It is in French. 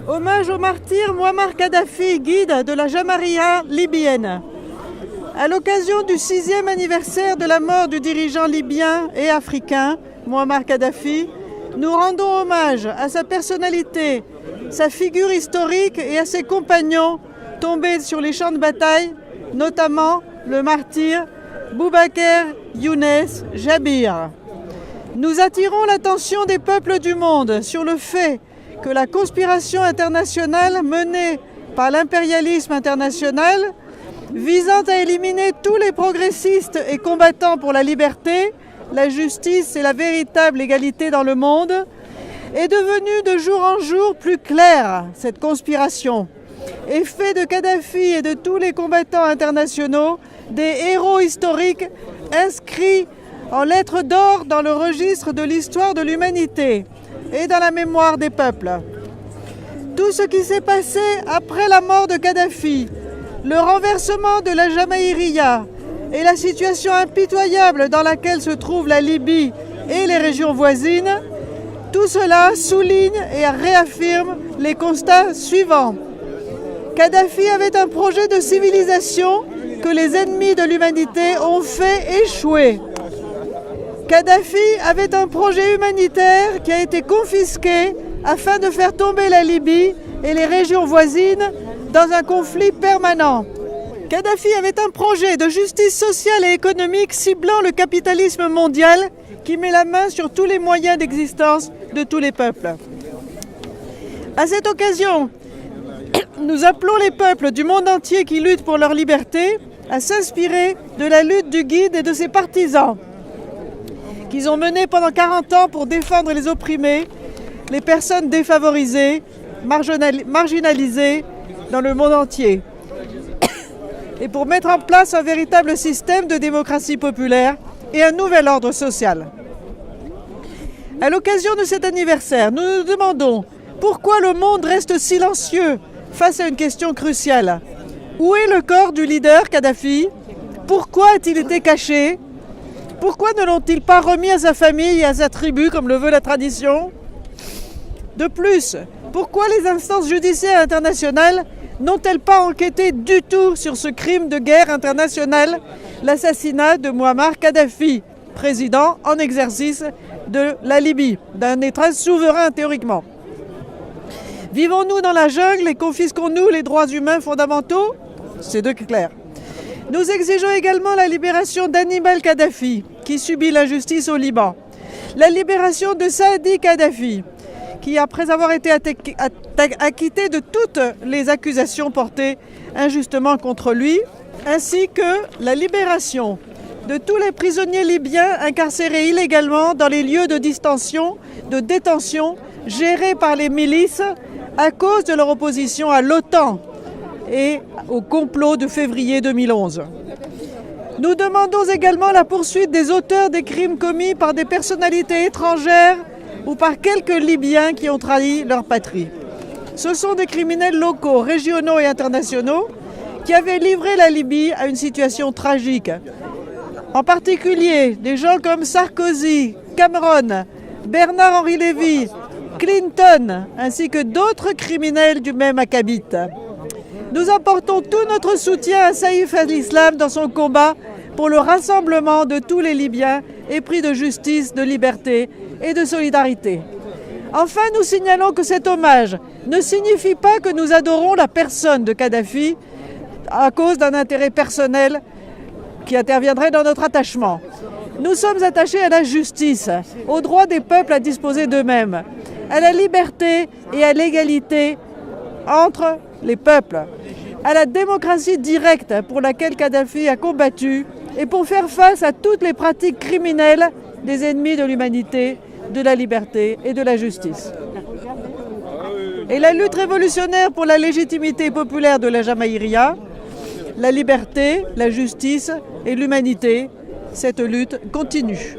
Hommage au martyr Mouammar Kadhafi, guide de la Jamaïa libyenne. À l'occasion du 6e anniversaire de la mort du dirigeant libyen et africain, Mouammar Kadhafi, nous rendons hommage à sa personnalité, sa figure historique et à ses compagnons tombés sur les champs de bataille, notamment le martyr Boubacar Younes Jabir. Nous attirons l'attention des peuples du monde sur le fait que la conspiration internationale menée par l'impérialisme international, visant à éliminer tous les progressistes et combattants pour la liberté, la justice et la véritable égalité dans le monde, est devenue de jour en jour plus claire, cette conspiration, et fait de Kadhafi et de tous les combattants internationaux des héros historiques inscrits en lettres d'or dans le registre de l'histoire de l'humanité et dans la mémoire des peuples. Tout ce qui s'est passé après la mort de Kadhafi, le renversement de la Jamaïria et la situation impitoyable dans laquelle se trouve la Libye et les régions voisines, tout cela souligne et réaffirme les constats suivants. Kadhafi avait un projet de civilisation que les ennemis de l'humanité ont fait échouer. Kadhafi avait un projet humanitaire qui a été confisqué afin de faire tomber la Libye et les régions voisines dans un conflit permanent. Kadhafi avait un projet de justice sociale et économique ciblant le capitalisme mondial qui met la main sur tous les moyens d'existence de tous les peuples. À cette occasion, nous appelons les peuples du monde entier qui luttent pour leur liberté à s'inspirer de la lutte du guide et de ses partisans qu'ils ont menée pendant 40 ans pour défendre les opprimés, les personnes défavorisées, marginalisées dans le monde entier, et pour mettre en place un véritable système de démocratie populaire et un nouvel ordre social. À l'occasion de cet anniversaire, nous nous demandons pourquoi le monde reste silencieux face à une question cruciale. Où est le corps du leader Kadhafi? Pourquoi a-t-il été caché? Pourquoi ne l'ont-ils pas remis à sa famille et à sa tribu comme le veut la tradition? De plus, pourquoi les instances judiciaires internationales n'ont-elles pas enquêté du tout sur ce crime de guerre international, l'assassinat de Mouammar Kadhafi, président en exercice de la Libye, d'un État souverain théoriquement? Vivons-nous dans la jungle et confisquons-nous les droits humains fondamentaux? C'est de clair. Nous exigeons également la libération d'Hannibal Kadhafi, qui subit l'injustice au Liban. La libération de Saadi Kadhafi, qui, après avoir été acquitté de toutes les accusations portées injustement contre lui, ainsi que la libération de tous les prisonniers libyens incarcérés illégalement dans les lieux de détention gérés par les milices à cause de leur opposition à l'OTAN et au complot de février 2011. Nous demandons également la poursuite des auteurs des crimes commis par des personnalités étrangères ou par quelques Libyens qui ont trahi leur patrie. Ce sont des criminels locaux, régionaux et internationaux qui avaient livré la Libye à une situation tragique. En particulier, des gens comme Sarkozy, Cameron, Bernard-Henri Lévy, Clinton, ainsi que d'autres criminels du même acabit. Nous apportons tout notre soutien à Saïf al-Islam dans son combat pour le rassemblement de tous les Libyens épris de justice, de liberté et de solidarité. Enfin, nous signalons que cet hommage ne signifie pas que nous adorons la personne de Kadhafi à cause d'un intérêt personnel qui interviendrait dans notre attachement. Nous sommes attachés à la justice, au droit des peuples à disposer d'eux-mêmes, à la liberté et à l'égalité entre les peuples, à la démocratie directe pour laquelle Kadhafi a combattu et pour faire face à toutes les pratiques criminelles des ennemis de l'humanité, de la liberté et de la justice. Et la lutte révolutionnaire pour la légitimité populaire de la Jamaïria, la liberté, la justice et l'humanité, cette lutte continue.